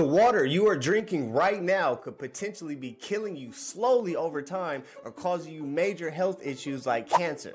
The water you are drinking right now could potentially be killing you slowly over time or causing you major health issues like cancer,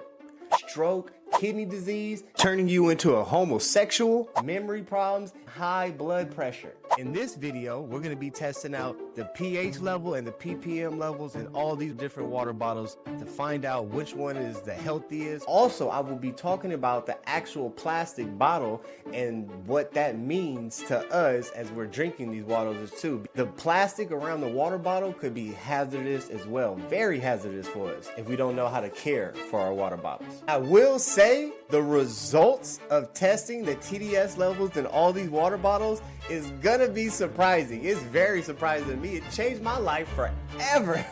stroke, kidney disease, turning you into a homosexual, memory problems, high blood pressure. In this video, we're going to be testing out the pH level and the PPM levels in all these different water bottles to find out which one is the healthiest. Also, I will be talking about the actual plastic bottle and what that means to us as we're drinking these waters too. The plastic around the water bottle could be hazardous as well, very hazardous for us if we don't know how to care for our water bottles. I will say the results of testing the TDS levels in all these water bottles is gonna be surprising. It's very surprising to me. It changed my life forever.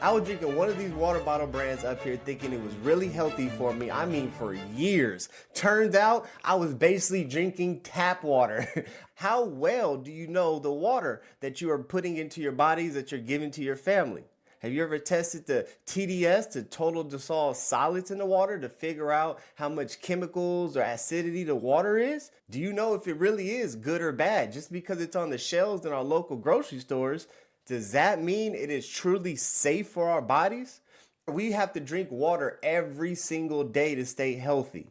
I was drinking one of these water bottle brands up here thinking it was really healthy for me. I mean, for years. Turns out I was basically drinking tap water. How well do you know the water that you are putting into your bodies, that you're giving to your family? Have you ever tested the TDS, the total dissolved solids in the water, to figure out how much chemicals or acidity the water is? Do you know if it really is good or bad? Just because it's on the shelves in our local grocery stores, does that mean it is truly safe for our bodies? We have to drink water every single day to stay healthy.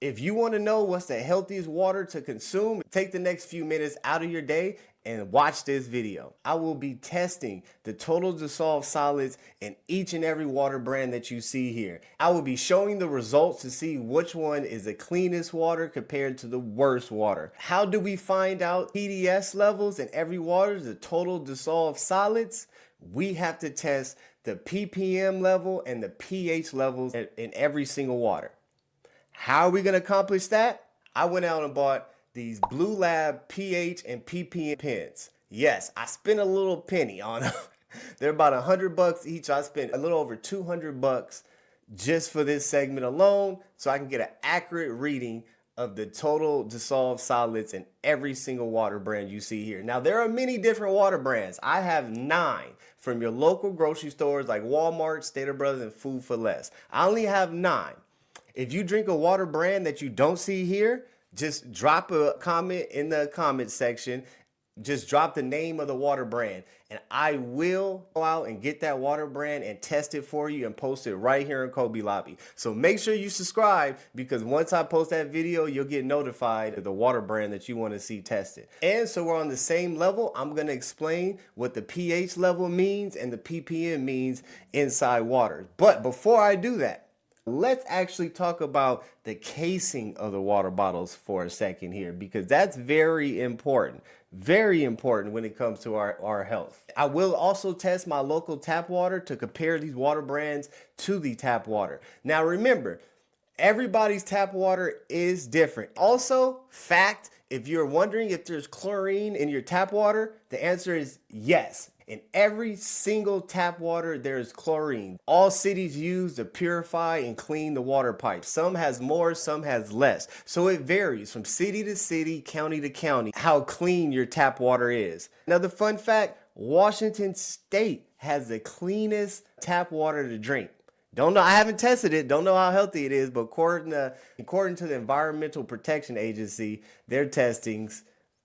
If you want to know what's the healthiest water to consume, take the next few minutes out of your day and watch this video. I will be testing the total dissolved solids in each and every water brand that you see here. I will be showing the results to see which one is the cleanest water compared to the worst water. How do we find out TDS levels in every water, the total dissolved solids? We have to test the PPM level and the pH levels in every single water. How are we going to accomplish that? I went out and bought these Blue Lab pH and PPM pens. Yes, I spent a little penny on them. They're about $100 each. I spent a little over $200 just for this segment alone so I can get an accurate reading of the total dissolved solids in every single water brand you see here. Now, there are many different water brands. I have 9 from your local grocery stores like Walmart, Stater Brothers, and Food for Less. I only have 9. If you drink a water brand that you don't see here, just drop a comment in the comment section. Just drop the name of the water brand and I will go out and get that water brand and test it for you and post it right here in Kobe Lobby. So make sure you subscribe, because once I post that video, you'll get notified of the water brand that you want to see tested. And so we're on the same level. I'm going to explain what the pH level means and the PPM means inside water. But before I do that, let's actually talk about the casing of the water bottles for a second here, because that's very important when it comes to our health. I will also test my local tap water to compare these water brands to the tap water. Now remember, everybody's tap water is different. Also, fact, if you're wondering if there's chlorine in your tap water, the answer is yes. In every single tap water, there's chlorine. All cities use to purify and clean the water pipes. Some has more, some has less. So it varies from city to city, county to county, how clean your tap water is. Another fun fact, Washington State has the cleanest tap water to drink. Don't know, I haven't tested it, don't know how healthy it is, but according to the Environmental Protection Agency, their testings,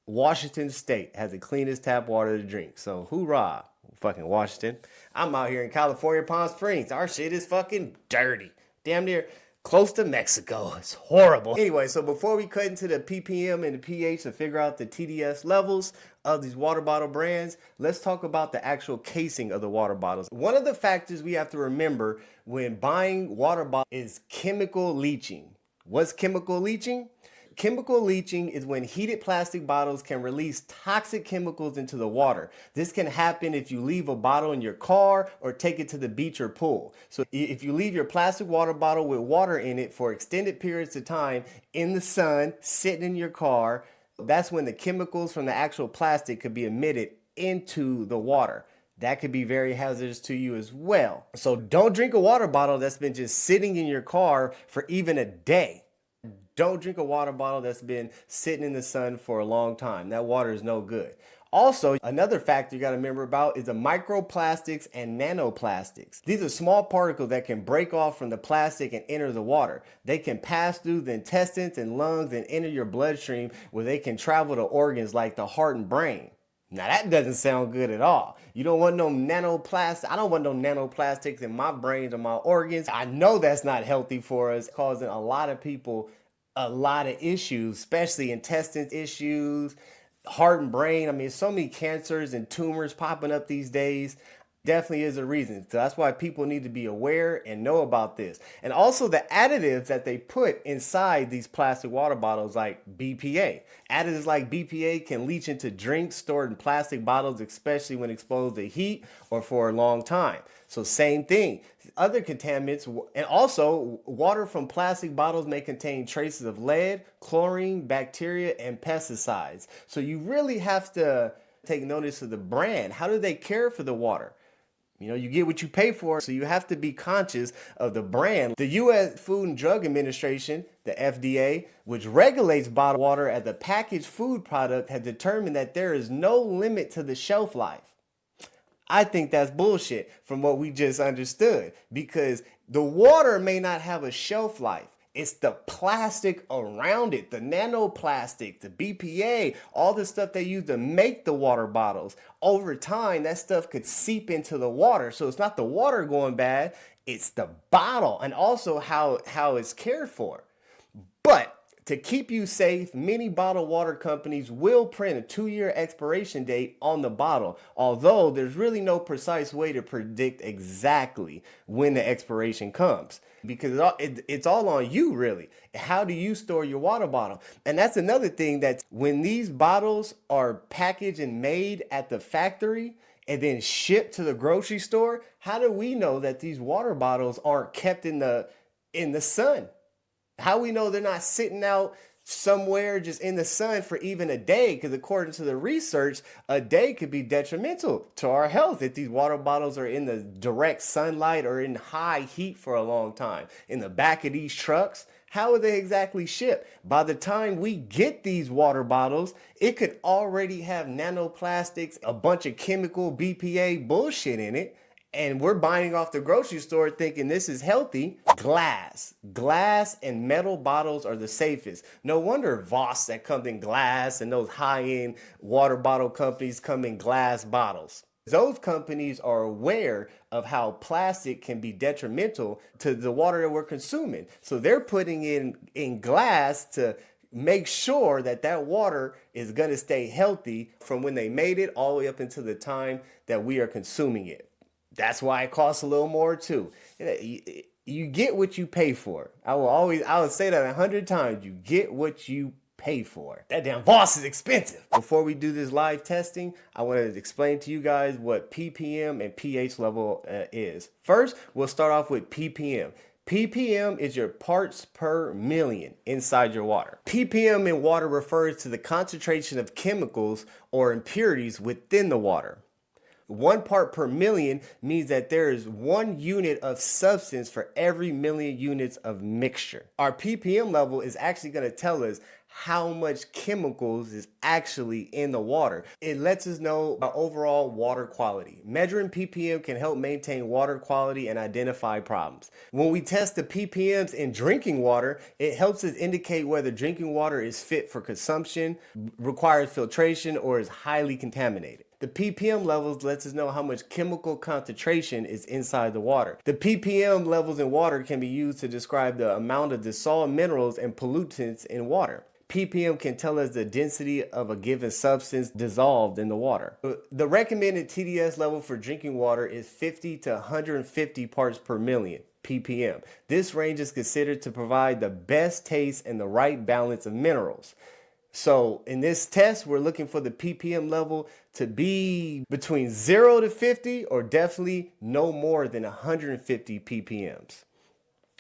Washington State has the cleanest tap water to drink. So hoorah, fucking Washington. I'm out here in California, Palm Springs. Our shit is fucking dirty. Damn near close to Mexico. It's horrible. Anyway, so before we cut into the PPM and the pH to figure out the TDS levels of these water bottle brands, let's talk about the actual casing of the water bottles. One of the factors we have to remember when buying water bottles is chemical leaching. What's chemical leaching? Chemical leaching is when heated plastic bottles can release toxic chemicals into the water. This can happen if you leave a bottle in your car or take it to the beach or pool. So if you leave your plastic water bottle with water in it for extended periods of time in the sun, sitting in your car, that's when the chemicals from the actual plastic could be emitted into the water. That could be very hazardous to you as well. So don't drink a water bottle that's been just sitting in your car for even a day. Don't drink a water bottle that's been sitting in the sun for a long time. That water is no good. Also, another factor you got to remember about is the microplastics and nanoplastics. These are small particles that can break off from the plastic and enter the water. They can pass through the intestines and lungs and enter your bloodstream, where they can travel to organs like the heart and brain. Now that doesn't sound good at all. You don't want no nanoplastic. I don't want no nanoplastics in my brains or my organs. I know that's not healthy for us, causing a lot of people a lot of issues, especially intestine issues, heart and brain. I mean, so many cancers and tumors popping up these days. Definitely is a reason. So that's why people need to be aware and know about this. And also the additives that they put inside these plastic water bottles, like BPA. Additives like BPA can leach into drinks stored in plastic bottles, especially when exposed to heat or for a long time. So same thing. Other contaminants, and also water from plastic bottles may contain traces of lead, chlorine, bacteria, and pesticides. So you really have to take notice of the brand. How do they care for the water? You know, you get what you pay for, so you have to be conscious of the brand. The U.S. Food and Drug Administration, the FDA, which regulates bottled water as a packaged food product, has determined that there is no limit to the shelf life. I think that's bullshit from what we just understood, because the water may not have a shelf life. It's the plastic around it, the nanoplastic, the BPA, all the stuff they use to make the water bottles. Over time, that stuff could seep into the water. So it's not the water going bad, it's the bottle, and also how it's cared for. But to keep you safe, many bottled water companies will print a 2-year expiration date on the bottle, although there's really no precise way to predict exactly when the expiration comes, because it's all on you, really. How do you store your water bottle? And that's another thing, that when these bottles are packaged and made at the factory and then shipped to the grocery store, how do we know that these water bottles aren't kept in the sun? How we know they're not sitting out somewhere just in the sun for even a day? Because according to the research, a day could be detrimental to our health if these water bottles are in the direct sunlight or in high heat for a long time. In the back of these trucks, how are they exactly shipped? By the time we get these water bottles, it could already have nanoplastics, a bunch of chemical BPA bullshit in it. And we're buying off the grocery store thinking this is healthy. Glass and metal bottles are the safest. No wonder Voss that comes in glass and those high-end water bottle companies come in glass bottles. Those companies are aware of how plastic can be detrimental to the water that we're consuming. So they're putting in glass to make sure that water is going to stay healthy from when they made it all the way up until the time that we are consuming it. That's why it costs a little more too. You get what you pay for. I would say that 100 times. You get what you pay for. That damn Voss is expensive. Before we do this live testing, I want to explain to you guys what ppm and pH level is. First, we'll start off with ppm. ppm is your parts per million inside your water. ppm in water refers to the concentration of chemicals or impurities within the water. 1 part per million means that there is 1 unit of substance for every million units of mixture. Our ppm level is actually going to tell us how much chemicals is actually in the water. It lets us know our overall water quality. Measuring ppm can help maintain water quality and identify problems. When we test the ppms in drinking water, it helps us indicate whether drinking water is fit for consumption, requires filtration, or is highly contaminated. The ppm levels lets us know how much chemical concentration is inside the water. The ppm levels in water can be used to describe the amount of dissolved minerals and pollutants in water. ppm can tell us the density of a given substance dissolved in the water. The recommended TDS level for drinking water is 50 to 150 parts per million. ppm. This range is considered to provide the best taste and the right balance of minerals. So in this test, we're looking for the ppm level to be between 0 to 50, or definitely no more than 150 ppms.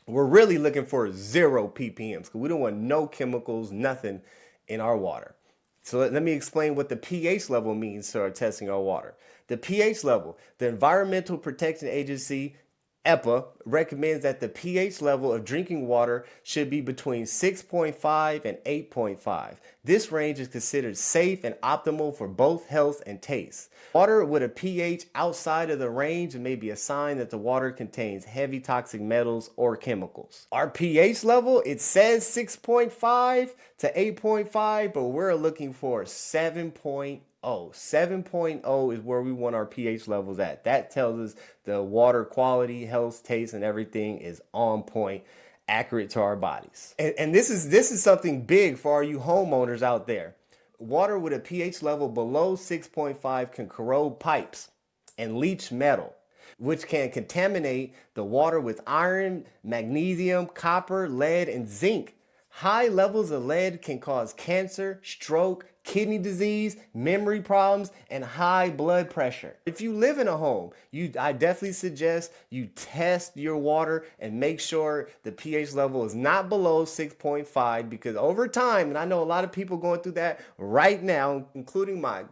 We're really looking for 0 ppms because we don't want no chemicals, nothing in our water. So let me explain what the pH level means to our testing our water. The pH level, the Environmental Protection Agency, EPA, recommends that the pH level of drinking water should be between 6.5 and 8.5. This range is considered safe and optimal for both health and taste. Water with a pH outside of the range may be a sign that the water contains heavy toxic metals or chemicals. Our pH level, it says 6.5 to 8.5, but we're looking for 7.0. 7.0 is where we want our pH levels at. That tells us the water quality, health, taste, and everything is on point, accurate to our bodies. And this is something big for all you homeowners out there. Water with a pH level below 6.5 can corrode pipes and leach metal, which can contaminate the water with iron, magnesium, copper, lead, and zinc. High levels of lead can cause cancer, stroke, kidney disease, memory problems, and high blood pressure. If you live in a home, I definitely suggest you test your water and make sure the pH level is not below 6.5, because over time, and I know a lot of people going through that right now, including my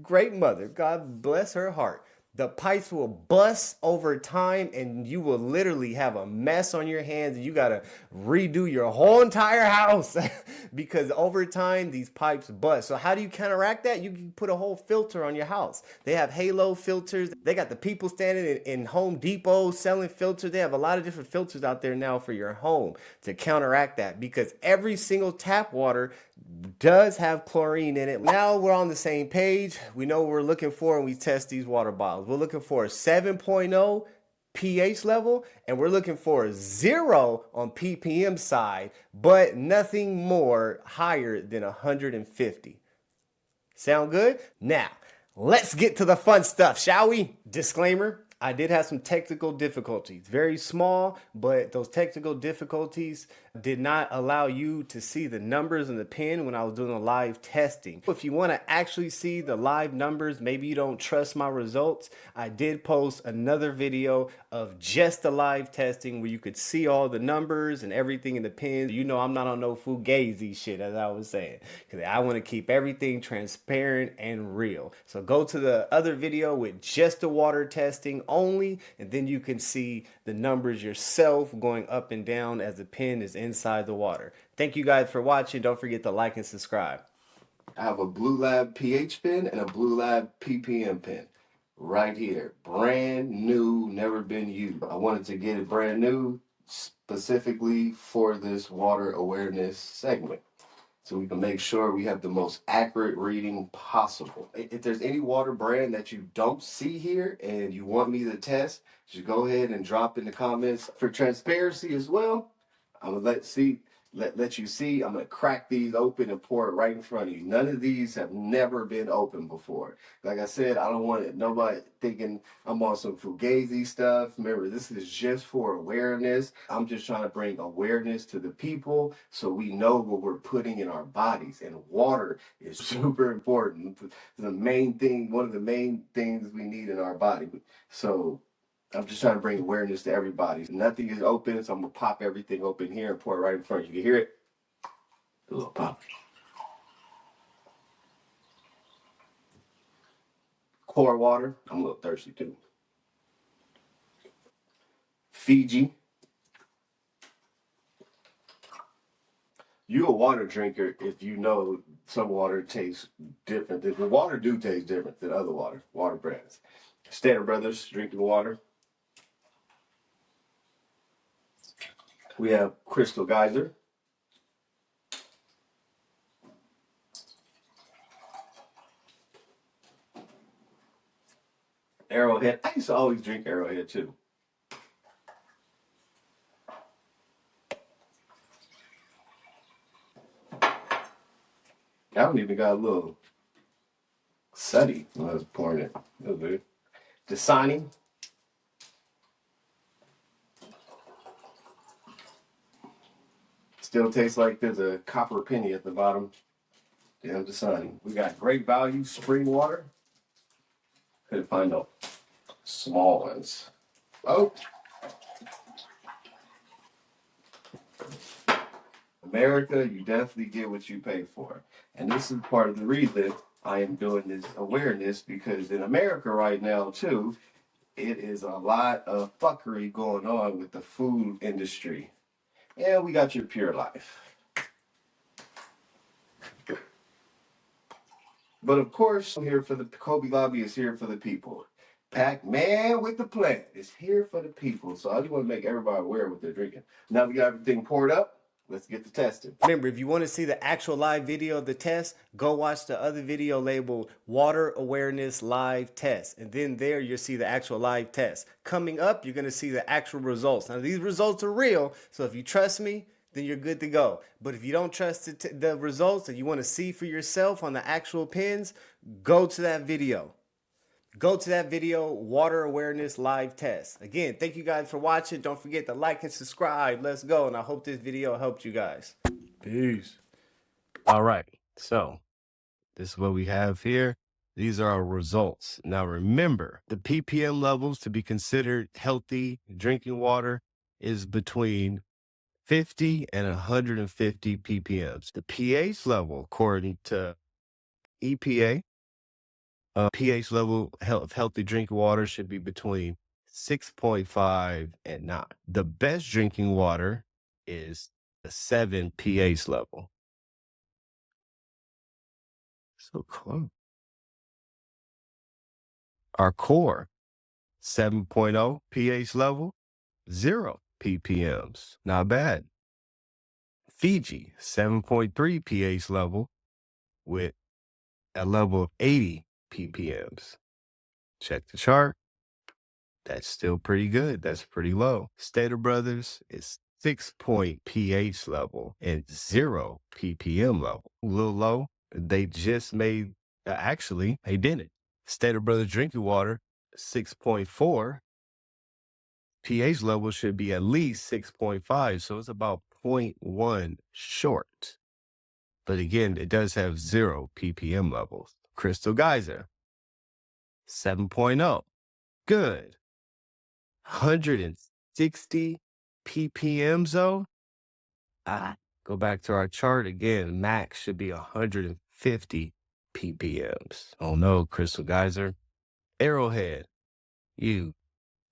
great mother, God bless her heart, the pipes will bust over time and you will literally have a mess on your hands and you got to redo your whole entire house because over time these pipes bust. So how do you counteract that? You can put a whole filter on your house. They have halo filters. They got the people standing in Home Depot selling filters. They have a lot of different filters out there now for your home to counteract that, because every single tap water does have chlorine in it. Now we're on the same page. We know what we're looking for when we test these water bottles. We're looking for a 7.0 pH level, and we're looking for a 0 on ppm side, but nothing more higher than 150. Sound good? Now, let's get to the fun stuff, shall we? Disclaimer, I did have some technical difficulties. Very small, but those technical difficulties did not allow you to see the numbers in the pen when I was doing a live testing. If you want to actually see the live numbers, maybe you don't trust my results, I did post another video of just the live testing where you could see all the numbers and everything in the pens. You know I'm not on no fugazi shit, as I was saying, because I want to keep everything transparent and real. So go to the other video with just the water testing only, and then you can see the numbers yourself going up and down as the pen is inside the water. Thank you guys for watching. Don't forget to like and subscribe. I have a Blue Lab pH pen and a Blue Lab PPM pen right here. Brand new, never been used. I wanted to get it brand new specifically for this water awareness segment, so we can make sure we have the most accurate reading possible. If there's any water brand that you don't see here and you want me to test, just go ahead and drop in the comments. For transparency as well, I'm gonna let you see. I'm gonna crack these open and pour it right in front of you. None of these have never been open before. Like I said, I don't want nobody thinking I'm on some fugazi stuff. Remember, this is just for awareness. I'm just trying to bring awareness to the people so we know what we're putting in our bodies. And water is super important. The main thing, one of the main things we need in our body. So I'm just trying to bring awareness to everybody. Nothing is open, so I'm gonna pop everything open here and pour it right in front of you. You can hear it? A little pop. Core water. I'm a little thirsty too. Fiji. You're a water drinker if you know some water tastes different. The water do taste different than other water brands. Standard Brothers drinking water. We have Crystal Geyser. Arrowhead. I used to always drink Arrowhead too. That one even got a little sunny when I was pouring it. That was weird. Dasani. Still tastes like there's a copper penny at the bottom. Damn Dasani. We got Great Value spring water. Couldn't find no small ones. Oh. America, you definitely get what you pay for. And this is part of the reason I am doing this awareness, because in America right now too, it is a lot of fuckery going on with the food industry. Yeah, we got your Pure Life. But of course, I'm here for the Kobe Lobby is here for the people. Pac-Man with the plant is here for the people. So I just want to make everybody aware of what they're drinking. Now we got everything poured up. Let's get to testing. Remember, if you want to see the actual live video of the test, go watch the other video labeled Water Awareness Live Test. And then there you'll see the actual live test. Coming up, you're going to see the actual results. Now, these results are real, so if you trust me, then you're good to go. But if you don't trust the results and you want to see for yourself on the actual pins, go to that video. Go to that video, Water Awareness Live Test. Again, thank you guys for watching. Don't forget to like and subscribe. Let's go. And I hope this video helped you guys. Peace. All right. So this is what we have here. These are our results. Now remember, the ppm levels to be considered healthy drinking water is between 50 and 150 ppms. The pH level, according to EPA, pH level of healthy drinking water should be between 6.5 and 9. The best drinking water is a 7 pH level. So close. Our core, 7.0 pH level, 0 ppms. Not bad. Fiji, 7.3 pH level with a level of 80 ppms. Check the chart. That's still pretty good. That's pretty low. Stater Brothers is 6 pH level and 0 ppm level. A little low. They just made, actually, they didn't. Stater Brothers drinking water, 6.4. pH level should be at least 6.5. So it's about 0.1 short. But again, it does have 0 ppm levels. Crystal Geyser, 7.0. Good. 160 ppm though. Go back to our chart again. Max should be 150 ppms. Oh no, Crystal Geyser. Arrowhead, you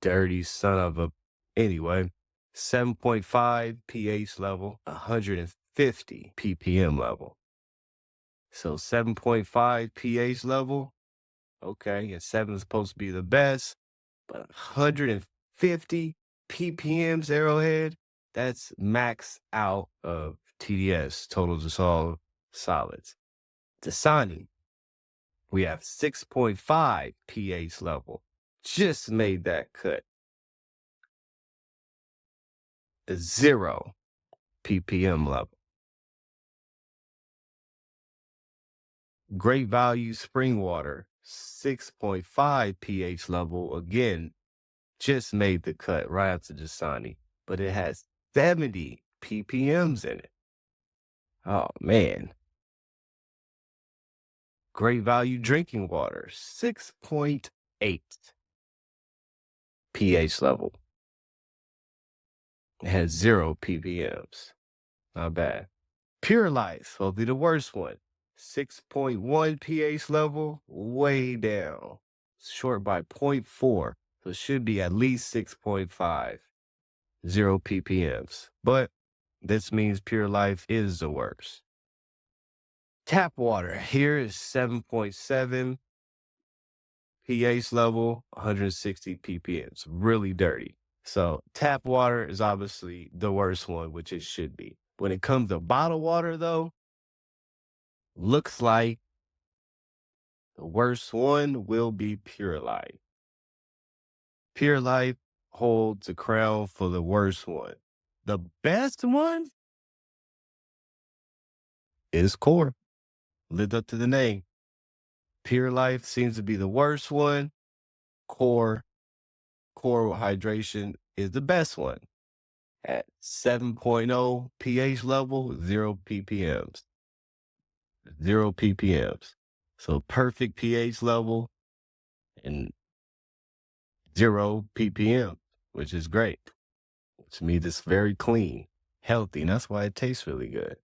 dirty son of a. Anyway, 7.5 pH level, 150 ppm level. So 7.5 pH level. Okay, and 7 is supposed to be the best, but 150 ppms Arrowhead, that's max out of TDS, total dissolved solids. Dasani, we have 6.5 pH level. Just made that cut. 0 ppm level. Great Value Spring Water, 6.5 pH level. Again, just made the cut right after Dasani, but it has 70 ppms in it. Oh, man. Great Value Drinking Water, 6.8 pH level. It has 0 ppms. Not bad. Pure Life will be the worst one. 6.1 pH level, way down. Short by 0.4, so it should be at least 6.5. 0 ppms. But this means Pure Life is the worst. Tap water here is 7.7 pH level, 160 ppms. Really dirty. So tap water is obviously the worst one, which it should be. When it comes to bottled water, though, looks like the worst one will be Pure Life. Pure Life holds the crown for the worst one. The best one is Core. Lived up to the name. Pure Life seems to be the worst one. Core hydration is the best one. At 7.0 pH level, 0 ppms. 0 ppms. So perfect pH level and 0 ppm, which is great. To me, this is very clean, healthy, and that's why it tastes really good.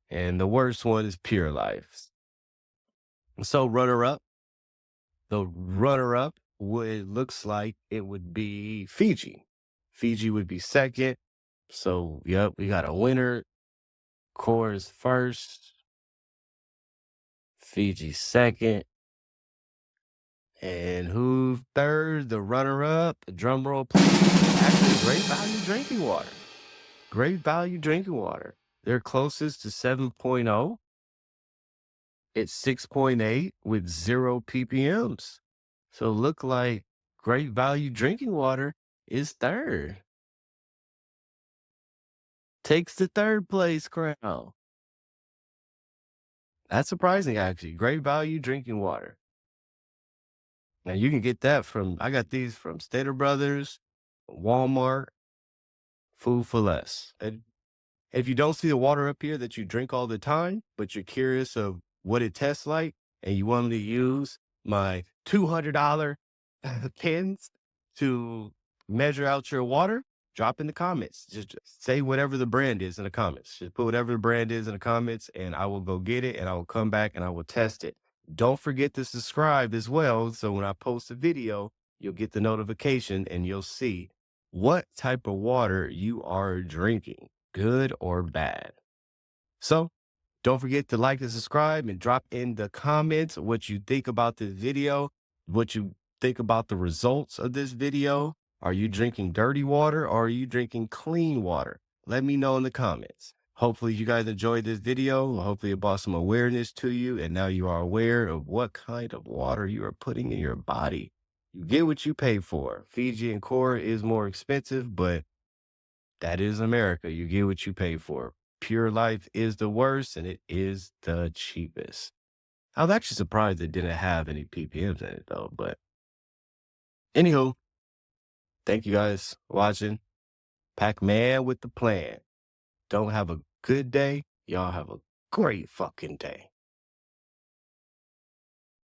And the worst one is Pure Life. So runner-up. The runner-up, what it looks like it would be Fiji. Fiji would be second. So, yep, we got a winner. Core is first. Fiji second. And who third? The runner-up, drum roll, please. Actually, Great Value Drinking Water. great value drinking water. They're closest to 7.0. It's 6.8 with 0 ppms. So look like great value drinking water is third. Takes the third place crown. That's surprising, actually. Great value drinking water. Now you can get that I got these from Stater Brothers, Walmart, Food for Less. And if you don't see the water up here that you drink all the time, but you're curious of what it tastes like, and you want me to use my $200 pins to measure out your water, drop in the comments. Just say whatever the brand is in the comments. Just put whatever the brand is in the comments, and I will go get it, and I will come back and I will test it. Don't forget to subscribe as well, so when I post a video, you'll get the notification and you'll see what type of water you are drinking, good or bad. So don't forget to like and subscribe and drop in the comments what you think about this video, what you think about the results of this video. Are you drinking dirty water or are you drinking clean water? Let me know in the comments. Hopefully you guys enjoyed this video. Hopefully it brought some awareness to you, and now you are aware of what kind of water you are putting in your body. You get what you pay for. Fiji and Cora is more expensive, but that is America. You get what you pay for. Pure Life is the worst, and it is the cheapest. I was actually surprised it didn't have any PPMs in it, though. But anywho, thank you guys for watching. Pac-Man with the plan. Don't have a good day. Y'all have a great fucking day.